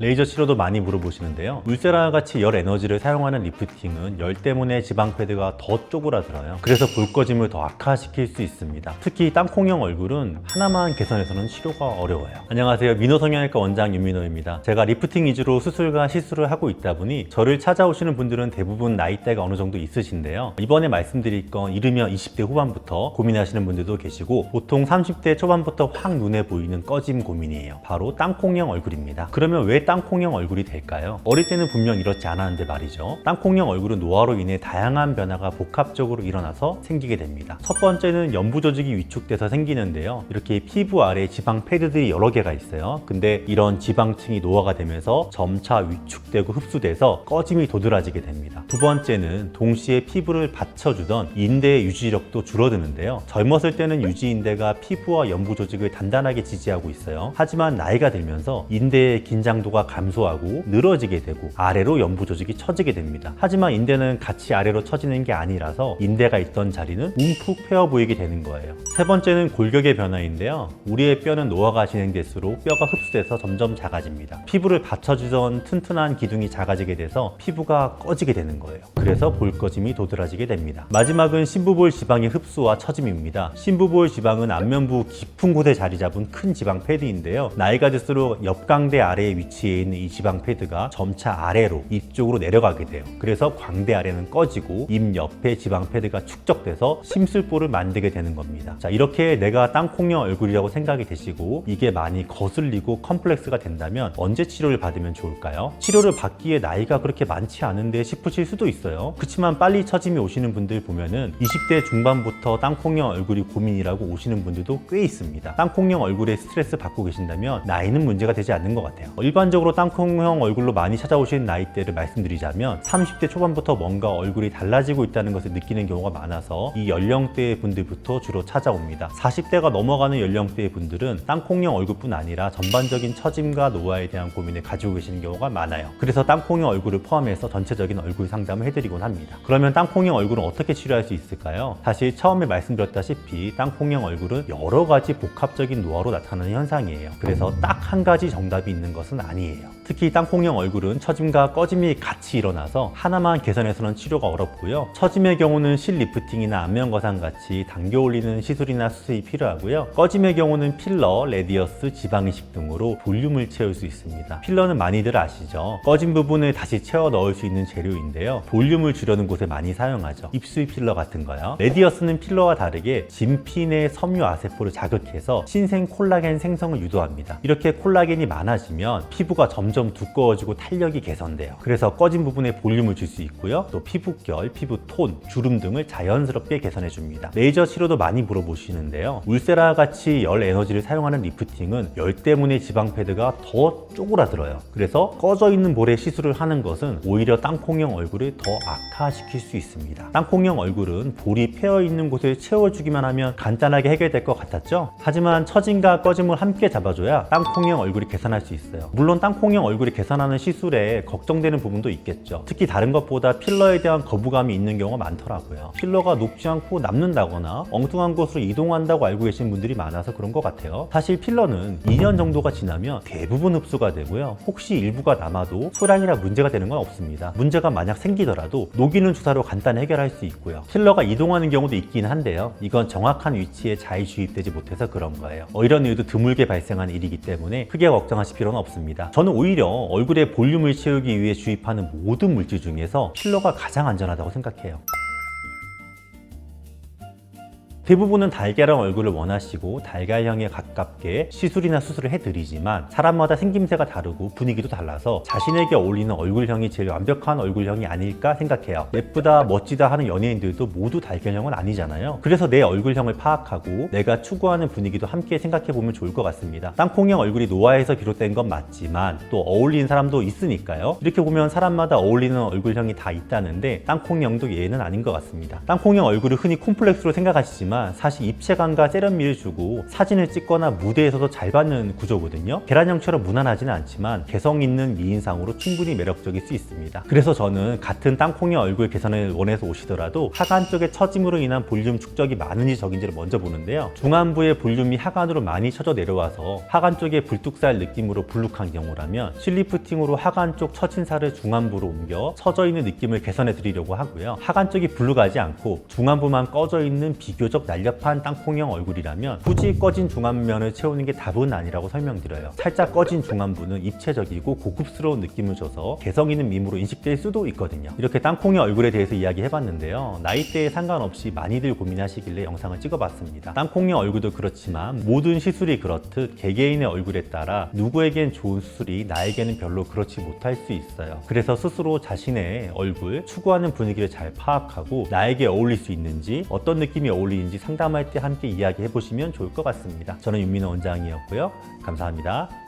레이저 치료도 많이 물어보시는데요. 울세라와 같이 열 에너지를 사용하는 리프팅은 열 때문에 지방 패드가 더 쪼그라들어요. 그래서 볼 꺼짐을 더 악화시킬 수 있습니다. 특히 땅콩형 얼굴은 하나만 개선해서는 치료가 어려워요. 안녕하세요. 민호성형외과 원장 윤민호입니다. 제가 리프팅 위주로 수술과 시술을 하고 있다 보니 저를 찾아오시는 분들은 대부분 나이대가 어느 정도 있으신데요. 이번에 말씀드릴 건 이르면 20대 후반부터 고민하시는 분들도 계시고 보통 30대 초반부터 확 눈에 보이는 꺼짐 고민이에요. 바로 땅콩형 얼굴입니다. 그러면 왜 땅콩형 얼굴이 될까요? 어릴 때는 분명 이렇지 않았는데 말이죠. 땅콩형 얼굴은 노화로 인해 다양한 변화가 복합적으로 일어나서 생기게 됩니다. 첫 번째는 연부 조직이 위축돼서 생기는데요. 이렇게 피부 아래에 지방 패드들이 여러 개가 있어요. 근데 이런 지방층이 노화가 되면서 점차 위축되고 흡수돼서 꺼짐이 도드라지게 됩니다. 두 번째는 동시에 피부를 받쳐주던 인대의 유지력도 줄어드는데요. 젊었을 때는 유지인대가 피부와 연부 조직을 단단하게 지지하고 있어요. 하지만 나이가 들면서 인대의 긴장도가 감소하고 늘어지게 되고 아래로 연부 조직이 처지게 됩니다. 하지만 인대는 같이 아래로 처지는 게 아니라서 인대가 있던 자리는 움푹 패어 보이게 되는 거예요. 세 번째는 골격의 변화인데요. 우리의 뼈는 노화가 진행될수록 뼈가 흡수돼서 점점 작아집니다. 피부를 받쳐주던 튼튼한 기둥이 작아지게 돼서 피부가 꺼지게 되는 거예요. 그래서 볼 꺼짐이 도드라지게 됩니다. 마지막은 심부볼 지방의 흡수와 처짐입니다. 심부볼 지방은 안면부 깊은 곳에 자리 잡은 큰 지방 패드인데요. 나이가 들수록 옆광대 아래에 위치해 있는 이 지방 패드가 점차 아래로 입 쪽으로 내려가게 돼요. 그래서 광대 아래는 꺼지고 입 옆에 지방 패드가 축적돼서 심술보를 만들게 되는 겁니다. 자, 이렇게 내가 땅콩형 얼굴이라고 생각이 되시고 이게 많이 거슬리고 컴플렉스가 된다면 언제 치료를 받으면 좋을까요? 치료를 받기에 나이가 그렇게 많지 않은데 싶으실 수도 있어요. 그렇지만 빨리 처짐이 오시는 분들 보면은 20대 중반부터 땅콩형 얼굴이 고민이라고 오시는 분들도 꽤 있습니다. 땅콩형 얼굴에 스트레스 받고 계신다면 나이는 문제가 되지 않는 것 같아요. 일반적으로 땅콩형 얼굴로 많이 찾아오시는 나이대를 말씀드리자면 30대 초반부터 뭔가 얼굴이 달라지고 있다는 것을 느끼는 경우가 많아서 이 연령대의 분들부터 주로 찾아옵니다. 40대가 넘어가는 연령대의 분들은 땅콩형 얼굴뿐 아니라 전반적인 처짐과 노화에 대한 고민을 가지고 계시는 경우가 많아요. 그래서 땅콩형 얼굴을 포함해서 전체적인 얼굴 상담을 해드리곤 합니다. 그러면 땅콩형 얼굴은 어떻게 치료할 수 있을까요? 사실 처음에 말씀드렸다시피 땅콩형 얼굴은 여러 가지 복합적인 노화로 나타나는 현상이에요. 그래서 딱 한 가지 정답이 있는 것은 아니에요. 특히 땅콩형 얼굴은 처짐과 꺼짐이 같이 일어나서 하나만 개선해서는 치료가 어렵고요. 처짐의 경우는 실리프팅이나 안면 거상 같이 당겨 올리는 시술이나 수술이 필요하고요. 꺼짐의 경우는 필러, 레디어스, 지방 이식 등으로 볼륨을 채울 수 있습니다. 필러는 많이들 아시죠? 꺼진 부분을 다시 채워 넣을 수 있는 재료인데요. 볼륨을 주려는 곳에 많이 사용하죠. 입술 필러 같은 거요. 레디어스는 필러와 다르게 진피 내 섬유 아세포를 자극해서 신생 콜라겐 생성을 유도합니다. 이렇게 콜라겐이 많아지면 피부가 점점 두꺼워지고 탄력이 개선돼요. 그래서 꺼진 부분에 볼륨을 줄 수 있고요. 또 피부결, 피부톤, 주름 등을 자연스럽게 개선해 줍니다. 레이저 치료도 많이 물어보시는데요. 울세라와 같이 열 에너지를 사용하는 리프팅은 열 때문에 지방 패드가 더 쪼그라들어요. 그래서 꺼져 있는 볼에 시술을 하는 것은 오히려 땅콩형 얼굴을 더 악화시킬 수 있습니다. 땅콩형 얼굴은 볼이 패어 있는 곳을 채워주기만 하면 간단하게 해결될 것 같았죠? 하지만 처짐과 꺼짐을 함께 잡아줘야 땅콩형 얼굴이 개선할 수 있어요. 물론 땅콩형 얼굴이 개선하는 시술에 걱정되는 부분도 있겠죠. 특히 다른 것보다 필러에 대한 거부감이 있는 경우가 많더라고요. 필러가 녹지 않고 남는다거나 엉뚱한 곳으로 이동한다고 알고 계신 분들이 많아서 그런 것 같아요. 사실 필러는 2년 정도가 지나면 대부분 흡수가 되고요. 혹시 일부가 남아도 소량이라 문제가 되는 건 없습니다. 문제가 만약 생기더라도 녹이는 주사로 간단히 해결할 수 있고요. 필러가 이동하는 경우도 있긴 한데요. 이건 정확한 위치에 잘 주입되지 못해서 그런 거예요. 이런 일도 드물게 발생하는 일이기 때문에 크게 걱정하실 필요는 없습니다. 저는 오히려 얼굴에 볼륨을 채우기 위해 주입하는 모든 물질 중에서 필러가 가장 안전하다고 생각해요. 대부분은 달걀형 얼굴을 원하시고 달걀형에 가깝게 시술이나 수술을 해드리지만 사람마다 생김새가 다르고 분위기도 달라서 자신에게 어울리는 얼굴형이 제일 완벽한 얼굴형이 아닐까 생각해요. 예쁘다, 멋지다 하는 연예인들도 모두 달걀형은 아니잖아요. 그래서 내 얼굴형을 파악하고 내가 추구하는 분위기도 함께 생각해보면 좋을 것 같습니다. 땅콩형 얼굴이 노화에서 비롯된 건 맞지만 또 어울리는 사람도 있으니까요. 이렇게 보면 사람마다 어울리는 얼굴형이 다 있다는데 땅콩형도 예는 아닌 것 같습니다. 땅콩형 얼굴을 흔히 콤플렉스로 생각하시지만 보이지만 사실 입체감과 세련미를 주고 사진을 찍거나 무대에서도 잘 받는 구조거든요. 계란형처럼 무난하지는 않지만 개성 있는 미인상으로 충분히 매력적일 수 있습니다. 그래서 저는 같은 땅콩의 얼굴 개선을 원해서 오시더라도 하관 쪽에 처짐으로 인한 볼륨 축적이 많은지 적은지를 먼저 보는데요. 중안부의 볼륨이 하관으로 많이 쳐져 내려와서 하관 쪽에 불뚝살 느낌으로 불룩한 경우라면 실리프팅으로 하관 쪽 처진 살을 중안부로 옮겨 처져 있는 느낌을 개선해 드리려고 하고요. 하관 쪽이 불룩하지 않고 중안부만 꺼져 있는 비교적 날렵한 땅콩형 얼굴이라면 굳이 꺼진 중안면을 채우는 게 답은 아니라고 설명드려요. 살짝 꺼진 중안부는 입체적이고 고급스러운 느낌을 줘서 개성 있는 미모로 인식될 수도 있거든요. 이렇게 땅콩의 얼굴에 대해서 이야기해봤는데요. 나이대에 상관없이 많이들 고민하시길래 영상을 찍어봤습니다. 땅콩의 얼굴도 그렇지만 모든 시술이 그렇듯 개개인의 얼굴에 따라 누구에겐 좋은 수술이 나에게는 별로 그렇지 못할 수 있어요. 그래서 스스로 자신의 얼굴, 추구하는 분위기를 잘 파악하고 나에게 어울릴 수 있는지, 어떤 느낌이 어울리는지 상담할 때 함께 이야기해보시면 좋을 것 같습니다. 저는 윤민호 원장이었고요. 감사합니다.